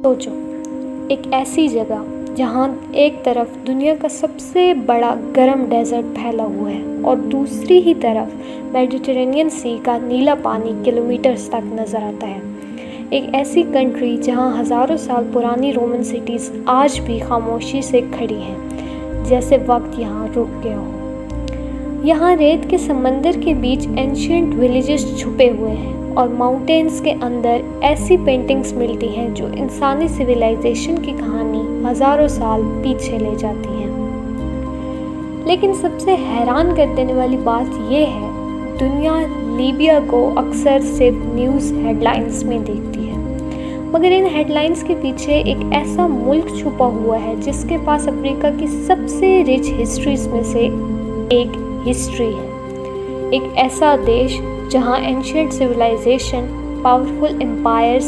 सोचो, एक ऐसी जगह जहाँ एक तरफ दुनिया का सबसे बड़ा गर्म डेजर्ट फैला हुआ है और दूसरी ही तरफ मेडिटेरेनियन सी का नीला पानी किलोमीटर्स तक नज़र आता है। एक ऐसी कंट्री जहाँ हज़ारों साल पुरानी रोमन सिटीज़ आज भी खामोशी से खड़ी हैं, जैसे वक्त यहाँ रुक गया हो। यहाँ रेत के समंदर के बीच एंशिएंट विलेजेस छुपे हुए हैं और माउंटेन्स के अंदर ऐसी पेंटिंग्स मिलती हैं जो इंसानी सिविलाइजेशन की कहानी हज़ारों साल पीछे ले जाती हैं। लेकिन सबसे हैरान कर देने वाली बात यह है, दुनिया लीबिया को अक्सर सिर्फ न्यूज़ हेडलाइंस में देखती है, मगर इन हेडलाइंस के पीछे एक ऐसा मुल्क छुपा हुआ है जिसके पास अफ्रीका की सबसे रिच हिस्ट्रीज में से एक हिस्ट्री है। एक ऐसा देश जहाँ ancient civilization, powerful empires,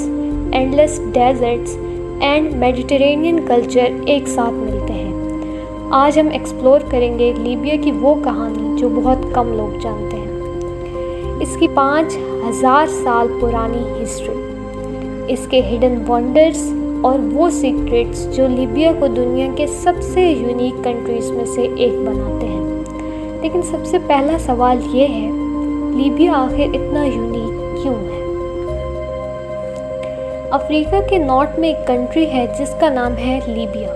endless deserts and Mediterranean culture एक साथ मिलते हैं। आज हम एक्सप्लोर करेंगे लीबिया की वो कहानी जो बहुत कम लोग जानते हैं, इसकी 5000 साल पुरानी हिस्ट्री, इसके हिडन वंडर्स और वो सीक्रेट्स जो लीबिया को दुनिया के सबसे यूनिक कंट्रीज़ में से एक बनाते हैं। लेकिन सबसे पहला सवाल ये है, लीबिया आखिर इतना यूनिक क्यों है? अफ्रीका के नॉर्थ में एक कंट्री है जिसका नाम है लीबिया।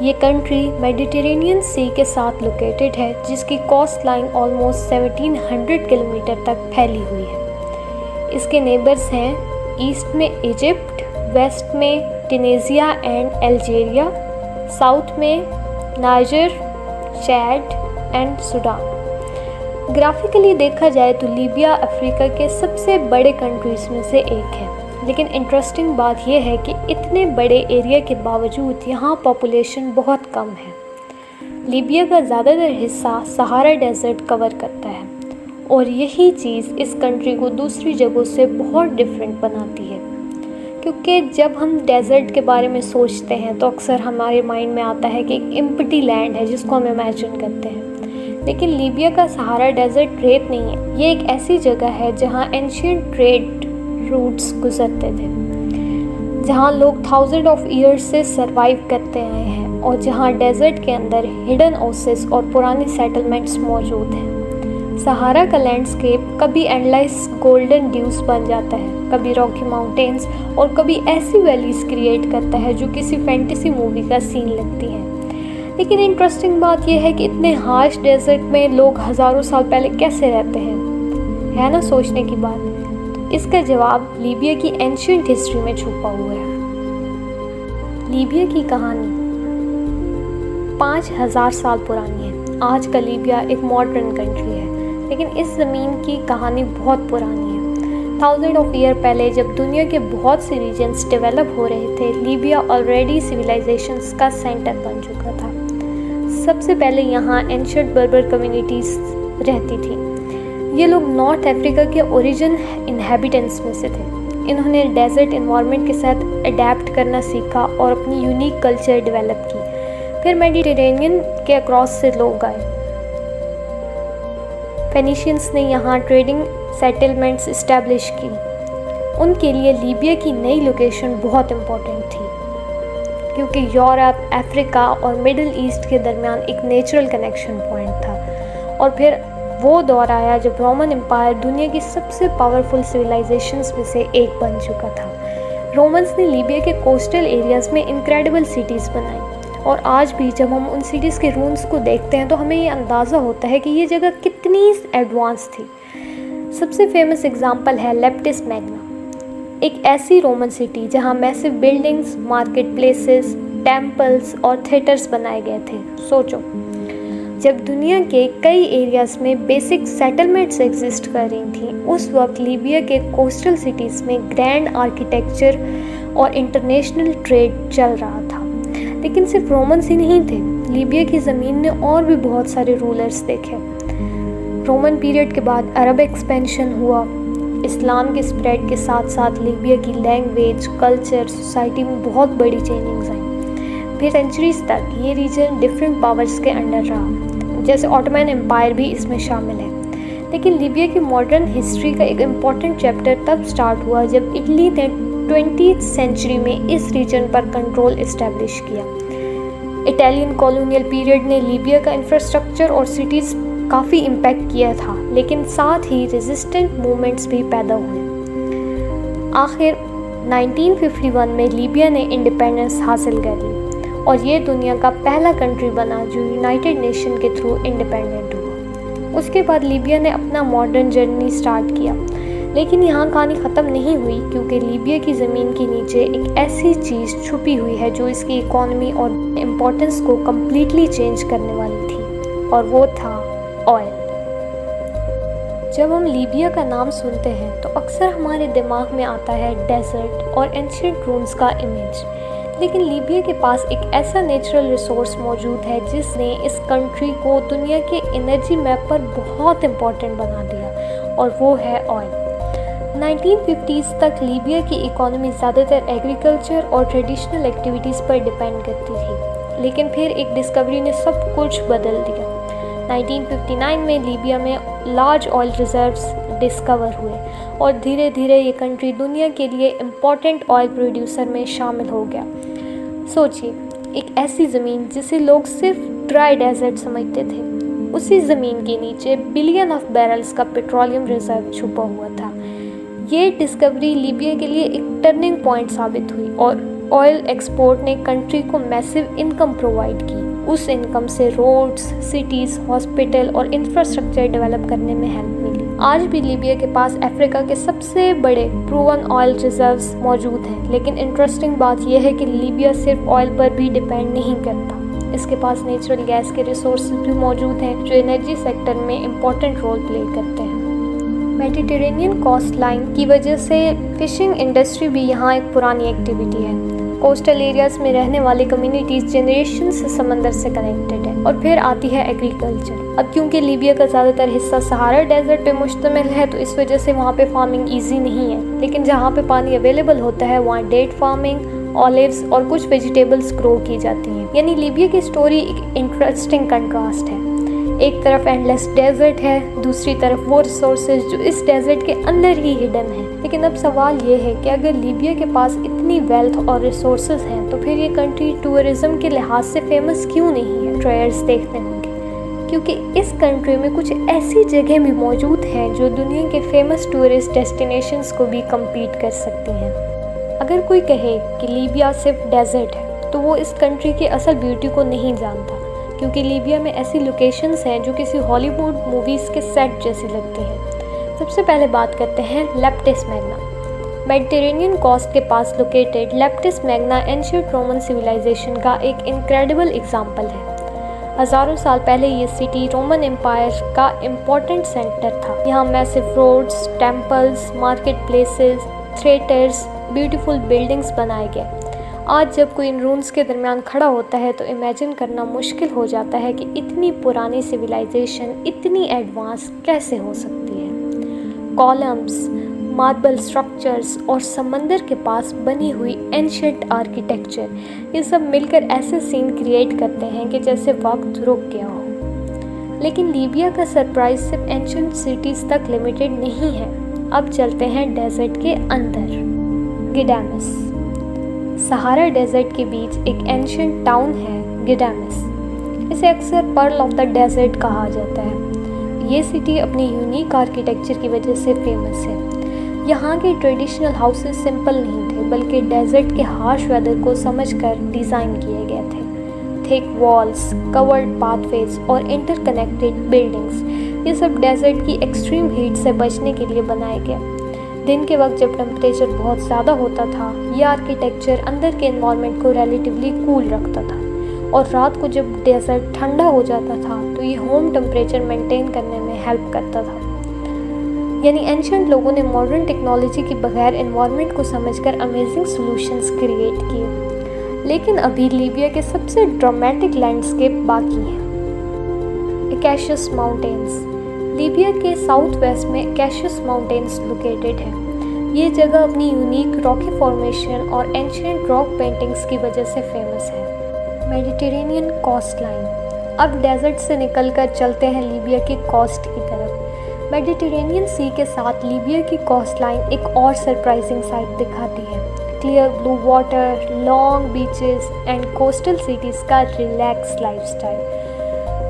ये कंट्री मेडिटेरेनियन सी के साथ लोकेटेड है, जिसकी कोस्ट लाइन ऑलमोस्ट 1700 किलोमीटर तक फैली हुई है। इसके नेबर्स हैं ईस्ट में इजिप्ट, वेस्ट में ट्यूनीसिया एंड अल्जीरिया, साउथ में niger, Chad and Sudan. Graphically देखा जाए तो लीबिया अफ्रीका के सबसे बड़े कंट्रीज़ में से एक है, लेकिन इंटरेस्टिंग बात यह है कि इतने बड़े एरिया के बावजूद यहाँ पॉपुलेशन बहुत कम है। लीबिया का ज़्यादातर हिस्सा सहारा डेजर्ट कवर करता है और यही चीज़ इस कंट्री को दूसरी जगहों से बहुत डिफरेंट बनाती है, क्योंकि जब हम डेजर्ट के बारे में सोचते हैं तो अक्सर हमारे माइंड में आता है कि एक एम्प्टी लैंड है जिसको हम इमेजिन करते हैं। लेकिन लीबिया का सहारा डेजर्ट रेत नहीं है, ये एक ऐसी जगह है जहाँ एंशिएंट ट्रेड रूट्स गुजरते थे, जहाँ लोग थाउजेंड ऑफ ईयर्स से सरवाइव करते आए हैं और जहाँ डेजर्ट के अंदर हिडन ओसेस और पुरानी सेटलमेंट्स मौजूद हैं। सहारा का लैंडस्केप कभी एंडलेस गोल्डन ड्यूज बन जाता है, कभी रॉकी माउंटेन्स और कभी ऐसी वैलीज क्रिएट करता है जो किसी फैंटेसी मूवी का सीन लगती है। लेकिन इंटरेस्टिंग बात यह है कि इतने हार्श डेजर्ट में लोग हज़ारों साल पहले कैसे रहते हैं, है ना सोचने की बात। तो इसका जवाब लीबिया की एंशिएंट हिस्ट्री में छुपा हुआ है। लीबिया की कहानी 5000 साल पुरानी है। आज का लीबिया एक मॉडर्न कंट्री है, लेकिन इस ज़मीन की कहानी बहुत पुरानी है। थाउजेंड ऑफ ईयर पहले जब दुनिया के बहुत से रीजन्स डेवलप हो रहे थे, लीबिया ऑलरेडी सिविलाइजेशंस का सेंटर बन चुका था। सबसे पहले यहाँ एंशिएंट बर्बर कम्युनिटीज़ रहती थी। ये लोग नॉर्थ अफ्रीका के ओरिजिन इन्हेबिटेंट्स में से थे। इन्होंने डेजर्ट एनवायरनमेंट के साथ अडेप्ट करना सीखा और अपनी यूनिक कल्चर डेवलप की। फिर मेडिटेरेनियन के अक्रॉस से लोग आए। फेनिशियंस ने यहाँ ट्रेडिंग सेटलमेंट्स इस्टेब्लिश की। उनके लिए लीबिया की नई लोकेशन बहुत इम्पोर्टेंट थी, क्योंकि यूरोप, अफ्रीका और मिडिल ईस्ट के दरमियान एक नेचुरल कनेक्शन पॉइंट था। और फिर वो दौर आया जब रोमन एम्पायर दुनिया की सबसे पावरफुल सिविलाइजेशंस में से एक बन चुका था। रोमन्स ने लीबिया के कोस्टल एरियाज़ में इनक्रेडिबल सिटीज़ बनाई, और आज भी जब हम उन सिटीज़ के रून्स को देखते हैं तो हमें ये अंदाज़ा होता है कि ये जगह कितनी एडवांस थी। सबसे फेमस एग्जाम्पल है लेप्टिस मैग्ना, एक ऐसी रोमन सिटी जहाँ massive buildings, market places, temples और थिएटर्स बनाए गए थे। सोचो, जब दुनिया के कई एरियाज़ में बेसिक सेटलमेंट्स एग्जिस्ट कर रही थी, उस वक्त लीबिया के कोस्टल सिटीज़ में ग्रैंड आर्किटेक्चर और इंटरनेशनल ट्रेड चल रहा था। लेकिन सिर्फ रोमन्स ही नहीं थे, लीबिया की ज़मीन ने और भी बहुत सारे रूलर्स देखे। रोमन पीरियड के बाद अरब एक्सपेंशन हुआ। इस्लाम के स्प्रेड के साथ साथ लीबिया की लैंग्वेज, कल्चर, सोसाइटी में बहुत बड़ी चेंजिंग्स आई। फिर सेंचुरीज तक ये रीजन डिफरेंट पावर्स के अंडर रहा, जैसे ऑटोमन एम्पायर भी इसमें शामिल है। लेकिन लीबिया की मॉडर्न हिस्ट्री का एक इम्पॉर्टेंट चैप्टर तब स्टार्ट हुआ जब इटली ने 20th सेंचुरी में इस रीजन पर कंट्रोल इस्टेब्लिश किया। इटालियन कॉलोनियल पीरियड ने लीबिया का इंफ्रास्ट्रक्चर और सिटीज़ काफ़ी इम्पैक्ट किया था, लेकिन साथ ही रेजिस्टेंट मूवमेंट्स भी पैदा हुए। आखिर 1951 में लीबिया ने इंडिपेंडेंस हासिल कर ली और ये दुनिया का पहला कंट्री बना जो यूनाइटेड नेशन के थ्रू इंडिपेंडेंट हुआ। उसके बाद लीबिया ने अपना मॉडर्न जर्नी स्टार्ट किया, लेकिन यहाँ कहानी ख़त्म नहीं हुई, क्योंकि लीबिया की ज़मीन के नीचे एक ऐसी चीज़ छुपी हुई है जो इसकी इकोनॉमी और इम्पोर्टेंस को कम्प्लीटली चेंज करने वाली थी, और वो था ऑयल। जब हम लीबिया का नाम सुनते हैं तो अक्सर हमारे दिमाग में आता है डेजर्ट और एंशिएंट रून्स का इमेज, लेकिन लीबिया के पास एक ऐसा नेचुरल रिसोर्स मौजूद है जिसने इस कंट्री को दुनिया के एनर्जी मैप पर बहुत इम्पोर्टेंट बना दिया, और वो है ऑयल। 1950s तक लीबिया की इकोनॉमी ज़्यादातर एग्रीकल्चर और ट्रेडिशनल एक्टिविटीज़ पर डिपेंड करती थी, लेकिन फिर एक डिस्कवरी ने सब कुछ बदल दिया। 1959 में लीबिया में लार्ज ऑयल रिजर्व्स डिस्कवर हुए और धीरे धीरे ये कंट्री दुनिया के लिए इम्पॉर्टेंट ऑयल प्रोड्यूसर में शामिल हो गया। सोचिए, एक ऐसी ज़मीन जिसे लोग सिर्फ ड्राई डेजर्ट समझते थे, उसी ज़मीन के नीचे बिलियन ऑफ बैरल्स का पेट्रोलियम रिजर्व छुपा हुआ था। ये डिस्कवरी लीबिया के लिए एक टर्निंग पॉइंट साबित हुई और ऑयल एक्सपोर्ट ने कंट्री को मैसिव इनकम प्रोवाइड की। उस इनकम से रोड्स, सिटीज़, हॉस्पिटल और इंफ्रास्ट्रक्चर डेवलप करने में हेल्प मिली। आज भी लीबिया के पास अफ्रीका के सबसे बड़े प्रूवन ऑयल रिजर्व्स मौजूद हैं, लेकिन इंटरेस्टिंग बात यह है कि लीबिया सिर्फ ऑयल पर भी डिपेंड नहीं करता। इसके पास नेचुरल गैस के रिसोर्सेज भी मौजूद हैं जो एनर्जी सेक्टर में इम्पोर्टेंट रोल प्ले करते हैं। मेडिटेरेनियन कोस्ट लाइन की वजह से फिशिंग इंडस्ट्री भी यहाँ एक पुरानी एक्टिविटी है। कोस्टल एरियाज में रहने वाली कम्युनिटीज़ जनरेशन से समंदर से कनेक्टेड है। और फिर आती है एग्रीकल्चर। अब क्योंकि लीबिया का ज़्यादातर हिस्सा सहारा डेजर्ट पे मुश्तमिल है, तो इस वजह से वहाँ पे फार्मिंग ईजी नहीं है, लेकिन जहाँ पे पानी अवेलेबल होता है वहाँ डेट फार्मिंग, ऑलिव्स और कुछ वेजिटेबल्स ग्रो की जाती हैं। यानी लीबिया की स्टोरी एक इंटरेस्टिंग कंट्रास्ट है। एक तरफ एंडलेस डेजर्ट है, दूसरी तरफ वो रिसोर्सेज जो इस डेजर्ट के अंदर ही हिडन है। लेकिन अब सवाल ये है कि अगर लीबिया के पास इतनी वेल्थ और रिसोर्सेज हैं, तो फिर ये कंट्री टूरिज्म के लिहाज से फेमस क्यों नहीं है? ट्रायर्स देखते होंगे, क्योंकि इस कंट्री में कुछ ऐसी जगह भी मौजूद हैं जो दुनिया के फेमस टूरिस्ट डेस्टिनेशंस को भी कम्पीट कर सकती हैं। अगर कोई कहे कि लीबिया सिर्फ डेजर्ट है, तो वो इस कंट्री की असल ब्यूटी को नहीं जानता, क्योंकि लीबिया में ऐसी लोकेशंस हैं जो किसी हॉलीवुड मूवीज़ के सेट जैसी लगती हैं। सबसे पहले बात करते हैं लेप्टिस मैग्ना। मेडिटेरेनियन कोस्ट के पास located Leptis Magna ancient Roman civilization का एक इनक्रेडिबल एग्जाम्पल है। हज़ारों साल पहले ये सिटी रोमन एम्पायर का इम्पोर्टेंट सेंटर था। यहाँ massive roads, temples, market places, theatres, beautiful buildings बनाए गए। आज जब कोई इन रून्स के दरमियान खड़ा होता है तो इमेजिन करना मुश्किल हो जाता है कि इतनी पुरानी सिविलाइजेशन इतनी एडवांस कैसे हो सकती है। कॉलम्स, मार्बल स्ट्रक्चर्स और समंदर के पास बनी हुई एंशिएंट आर्किटेक्चर, ये सब मिलकर ऐसे सीन क्रिएट करते हैं कि जैसे वक्त रुक गया हो। लेकिन लीबिया का सरप्राइज सिर्फ एंशिएंट सिटीज़ तक लिमिटेड नहीं है। अब चलते हैं डेजर्ट के अंदर। गिडामिस। सहारा डेजर्ट के बीच एक एंशिएंट टाउन है गिडामिस। इसे अक्सर पर्ल ऑफ द डेजर्ट कहा जाता है। ये सिटी अपनी यूनिक आर्किटेक्चर की वजह से फेमस है। यहाँ के ट्रेडिशनल हाउसेस सिंपल नहीं थे, बल्कि डेजर्ट के हार्श वेदर को समझकर डिज़ाइन किए गए थे। थिक वॉल्स, कवर्ड पाथवेज और इंटरकनेक्टेड बिल्डिंग्स, ये सब डेजर्ट की एक्सट्रीम हीट से बचने के लिए बनाए गए। दिन के वक्त जब टेम्परेचर बहुत ज़्यादा होता था, ये आर्किटेक्चर अंदर के एनवायरनमेंट को रिलेटिवली कूल रखता था, और रात को जब डेजर्ट ठंडा हो जाता था तो ये होम टेम्परेचर मेंटेन करने में हेल्प करता था। यानी एंशिएंट लोगों ने मॉडर्न टेक्नोलॉजी के बगैर एनवायरनमेंट को समझकर अमेजिंग सॉल्यूशंस क्रिएट किए। लेकिन अभी लीबिया के सबसे ड्रामेटिक लैंडस्केप बाकी हैं। Acacus mountains. लीबिया के साउथ वेस्ट में अकेशियस माउंटेन्स लोकेटेड है। ये जगह अपनी यूनिक रॉकी फॉर्मेशन और एंशिएंट रॉक पेंटिंग्स की वजह से फेमस है। Mediterranean coast line. अब डेजर्ट से निकलकर चलते हैं लीबिया की कोस्ट की तरफ। मेडिटेरेनियन सी के साथ लीबिया की कोस्ट लाइन एक और सरप्राइजिंग साइट दिखाती है। clear blue water, long beaches and coastal cities का relaxed lifestyle।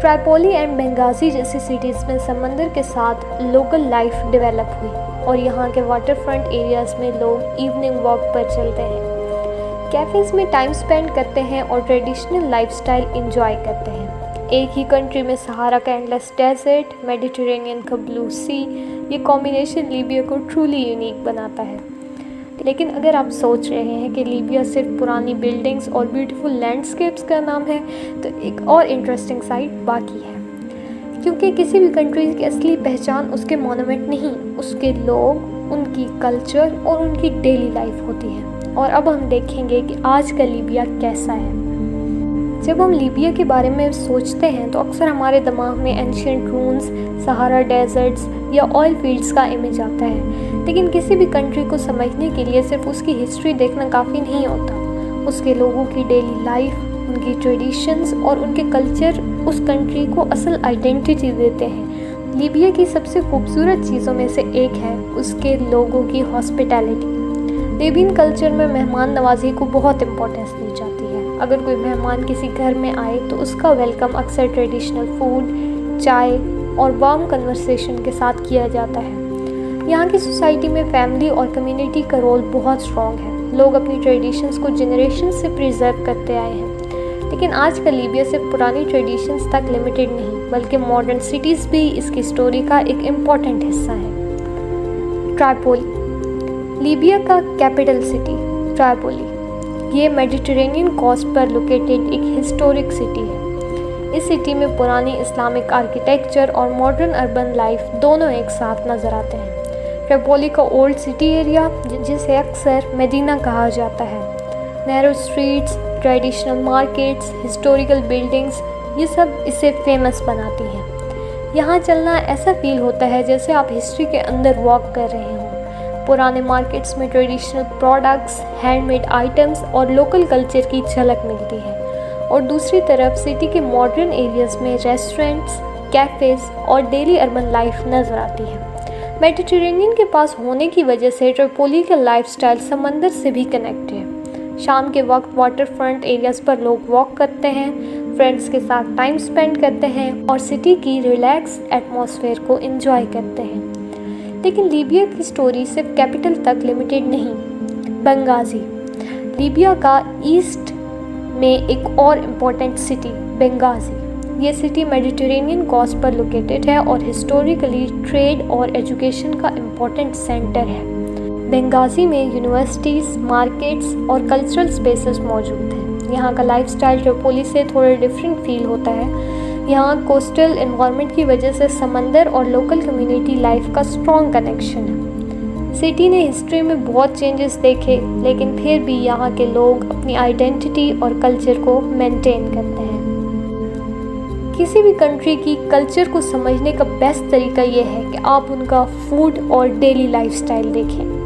ट्राइपोली एंड बेंगाजी जैसी सिटीज़ में समंदर के साथ लोकल लाइफ डेवलप हुई और यहाँ के वाटर फ्रंट एरियाज़ में लोग इवनिंग वॉक पर चलते हैं, कैफ़ेज़ में टाइम स्पेंड करते हैं और ट्रेडिशनल लाइफस्टाइल एंजॉय करते हैं। एक ही कंट्री में सहारा का एंडलेस डेजर्ट, मेडिटेरेनियन का ब्लू सी, ये कॉम्बिनेशन लीबिया को ट्रूली यूनिक बनाता है। लेकिन अगर आप सोच रहे हैं कि लीबिया सिर्फ पुरानी बिल्डिंग्स और ब्यूटीफुल लैंडस्केप्स का नाम है, तो एक और इंटरेस्टिंग साइड बाकी है, क्योंकि किसी भी कंट्री की असली पहचान उसके मोनूमेंट नहीं, उसके लोग, उनकी कल्चर और उनकी डेली लाइफ होती है। और अब हम देखेंगे कि आज का लीबिया कैसा है। जब हम लीबिया के बारे में सोचते हैं तो अक्सर हमारे दिमाग में एंशियंट रून्स, सहारा डेजर्ट्स या ऑयल फील्ड्स का इमेज आता है। लेकिन किसी भी कंट्री को समझने के लिए सिर्फ उसकी हिस्ट्री देखना काफ़ी नहीं होता, उसके लोगों की डेली लाइफ, उनकी ट्रेडिशंस और उनके कल्चर उस कंट्री को असल आइडेंटिटी देते हैं। लीबिया की सबसे खूबसूरत चीज़ों में से एक है उसके लोगों की हॉस्पिटैलिटी। लीबियन कल्चर में मेहमान नवाजी को बहुत इम्पोर्टेंस दी जाती है। अगर कोई मेहमान किसी घर में आए तो उसका वेलकम अक्सर ट्रेडिशनल फूड, चाय और वार्म कन्वर्सेशन के साथ किया जाता है। यहाँ की सोसाइटी में फैमिली और कम्युनिटी का रोल बहुत स्ट्रॉन्ग है। लोग अपनी ट्रेडिशंस को जनरेशन से प्रिजर्व करते आए हैं। लेकिन आज का लीबिया सिर्फ पुरानी ट्रेडिशंस तक लिमिटेड नहीं, बल्कि मॉडर्न सिटीज़ भी इसकी स्टोरी का एक इम्पॉर्टेंट हिस्सा है। ट्राइपोली, लीबिया का कैपिटल सिटी ट्राइपोली, ये मेडिटेरेनियन कोस्ट पर लोकेटेड एक हिस्टोरिक सिटी है। इस सिटी में पुरानी इस्लामिक आर्किटेक्चर और मॉडर्न अर्बन लाइफ दोनों एक साथ नज़र आते हैं। ट्रिपोली का ओल्ड सिटी एरिया, जिसे अक्सर मदीना कहा जाता है, narrow streets, traditional markets, historical buildings, ये सब इसे फेमस बनाती हैं। यहाँ चलना ऐसा फील होता है जैसे आप हिस्ट्री के अंदर वॉक कर रहे हों। पुराने मार्केट्स में ट्रेडिशनल प्रोडक्ट्स, हैंडमेड आइटम्स और लोकल कल्चर की झलक मिलती है। और दूसरी तरफ सिटी के मॉडर्न एरियाज़ में रेस्टोरेंट्स, कैफ़ेज़ और डेली अर्बन लाइफ नज़र आती है। मेडिटेरेनियन के पास होने की वजह से ट्रिपोली का लाइफस्टाइल समंदर से भी कनेक्ट है। शाम के वक्त वाटर फ्रंट एरियाज़ पर लोग वॉक करते हैं, फ्रेंड्स के साथ टाइम स्पेंड करते हैं और सिटी की रिलैक्स एटमॉस्फेयर को एंजॉय करते हैं। लेकिन लीबिया की स्टोरी सिर्फ कैपिटल तक लिमिटेड नहीं। बेंगाजी, लीबिया का ईस्ट में एक और इम्पोर्टेंट सिटी बेंगाजी। ये सिटी मेडिटेरेनियन कोस्ट पर लोकेटेड है और हिस्टोरिकली ट्रेड और एजुकेशन का इम्पोर्टेंट सेंटर है। बेंगाजी में यूनिवर्सिटीज़, मार्केट्स और कल्चरल स्पेसेस मौजूद हैं। यहाँ का लाइफस्टाइल ट्रिपोली से थोड़ा डिफरेंट फील होता है। यहाँ कोस्टल एनवायरनमेंट की वजह से समंदर और लोकल कम्युनिटी लाइफ का स्ट्रॉन्ग कनेक्शन है। सिटी ने हिस्ट्री में बहुत चेंजेस देखे, लेकिन फिर भी यहाँ के लोग अपनी आइडेंटिटी और कल्चर को मेंटेन करते हैं। किसी भी कंट्री की कल्चर को समझने का बेस्ट तरीका ये है कि आप उनका फूड और डेली लाइफस्टाइल देखें।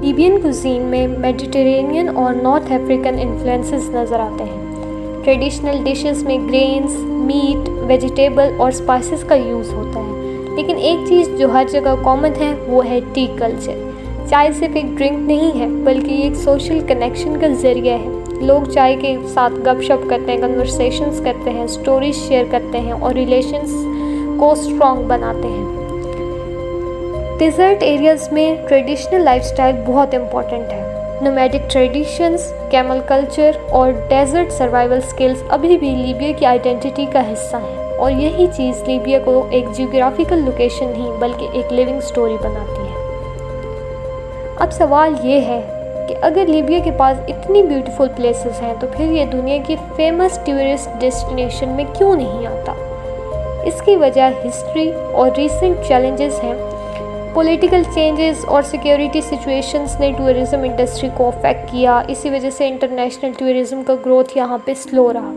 लीबियन कुजीन में मेडिटेरेनियन और नॉर्थ अफ्रीकन इन्फ्लुएंसेस नज़र आते हैं। ट्रेडिशनल डिशेस में ग्रेन्स, मीट, वेजिटेबल और स्पाइसेस का यूज़ होता है। लेकिन एक चीज़ जो हर जगह कॉमन है वो है टी कल्चर। चाय सिर्फ एक ड्रिंक नहीं है, बल्कि एक सोशल कनेक्शन का ज़रिया है। लोग चाय के साथ गपशप करते हैं, कन्वर्सेशंस करते हैं, स्टोरीज शेयर करते हैं और रिलेशंस को स्ट्रॉन्ग बनाते हैं। डिज़र्ट एरियाज़ में ट्रेडिशनल लाइफस्टाइल बहुत इम्पॉर्टेंट है। नोमैडिक ट्रेडिशंस, कैमल कल्चर और डेजर्ट सर्वाइवल स्किल्स अभी भी लीबिया की आइडेंटिटी का हिस्सा हैं और यही चीज़ लीबिया को एक जियोग्राफिकल लोकेशन नहीं बल्कि एक लिविंग स्टोरी बनाती है। अब सवाल ये है कि अगर लीबिया के पास इतनी ब्यूटीफुल प्लेसेस हैं तो फिर ये दुनिया की फेमस टूरिस्ट डेस्टिनेशन में क्यों नहीं आता? इसकी वजह हिस्ट्री और रीसेंट चैलेंजेस हैं। पॉलिटिकल चेंजेस और सिक्योरिटी सिचुएशंस ने टूरिज़्म इंडस्ट्री को अफेक्ट किया। इसी वजह से इंटरनेशनल टूरिज़्म का ग्रोथ यहाँ पे स्लो रहा।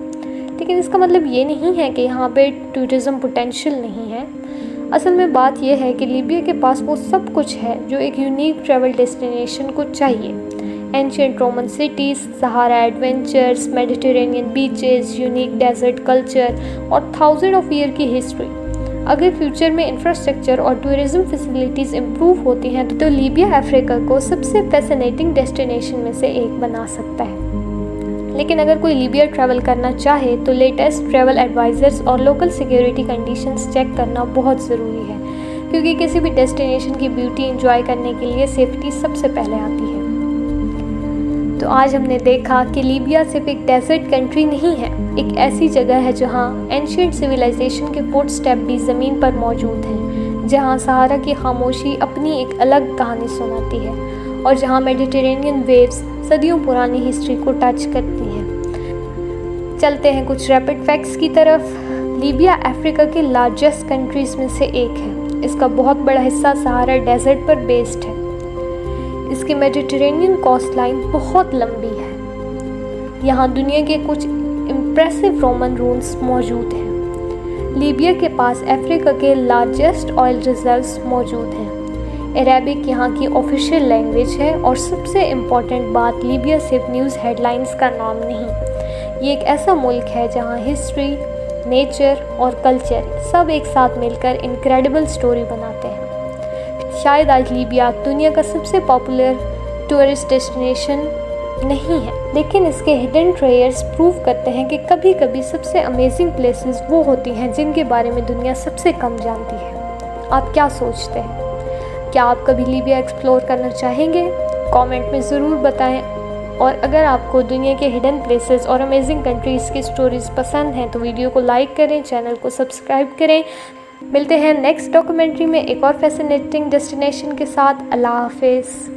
लेकिन इसका मतलब ये नहीं है कि यहाँ पे टूरिज़्म पोटेंशियल नहीं है। असल में बात यह है कि लीबिया के पास वो सब कुछ है जो एक यूनिक ट्रैवल डेस्टिनेशन को चाहिए। Ancient Roman cities, Sahara adventures, Mediterranean beaches, unique desert culture और थाउजेंड ऑफ ईयर की हिस्ट्री। अगर फ्यूचर में इंफ्रास्ट्रक्चर और टूरिज्म फैसिलिटीज़ इम्प्रूव होती हैं तो लीबिया अफ्रीका को सबसे फैसिनेटिंग डेस्टिनेशन में से एक बना सकता है। लेकिन अगर कोई लीबिया ट्रैवल करना चाहे तो लेटेस्ट ट्रैवल एडवाइज़र्स और लोकल सिक्योरिटी कंडीशंस चेक करना बहुत ज़रूरी है, क्योंकि किसी भी डेस्टिनेशन की ब्यूटी एंजॉय करने के लिए सेफ्टी सबसे पहले आती है। तो आज हमने देखा कि लीबिया सिर्फ एक डेजर्ट कंट्री नहीं है, एक ऐसी जगह है जहां एंशिएंट सिविलाइजेशन के फुटस्टेप भी ज़मीन पर मौजूद हैं, जहां सहारा की खामोशी अपनी एक अलग कहानी सुनाती है और जहां मेडिटेरेनियन वेव्स सदियों पुरानी हिस्ट्री को टच करती हैं। चलते हैं कुछ रैपिड फैक्ट्स की तरफ। लीबिया अफ्रीका के लार्जेस्ट कंट्रीज़ में से एक है। इसका बहुत बड़ा हिस्सा सहारा डेजर्ट पर बेस्ड है। इसकी मेडिटेरेनियन कोस्ट लाइन बहुत लंबी है। यहाँ दुनिया के कुछ इम्प्रेसिव रोमन रून्स मौजूद हैं। लीबिया के पास अफ्रीका के लार्जेस्ट ऑयल रिजर्व्स मौजूद हैं। अरेबिक यहाँ की ऑफिशियल लैंग्वेज है और सबसे इम्पॉर्टेंट बात, लीबिया सिर्फ न्यूज़ हेडलाइंस का नाम नहीं, ये एक ऐसा मुल्क है जहाँ हिस्ट्री, नेचर और कल्चर सब एक साथ मिलकर इनक्रेडिबल स्टोरी बनाते हैं। शायद आज लीबिया दुनिया का सबसे पॉपुलर टूरिस्ट डेस्टिनेशन नहीं है, लेकिन इसके हिडन ट्रेयर्स प्रूव करते हैं कि कभी कभी सबसे अमेजिंग प्लेसेस वो होती हैं जिनके बारे में दुनिया सबसे कम जानती है। आप क्या सोचते हैं? क्या आप कभी लीबिया एक्सप्लोर करना चाहेंगे? कमेंट में ज़रूर बताएं। और अगर आपको दुनिया के हिडन प्लेसेस और अमेजिंग कंट्रीज़ की स्टोरीज़ पसंद हैं तो वीडियो को लाइक करें, चैनल को सब्सक्राइब करें। मिलते हैं नेक्स्ट डॉक्यूमेंट्री में एक और फैसिनेटिंग डेस्टिनेशन के साथ। अल्लाह हाफिज़।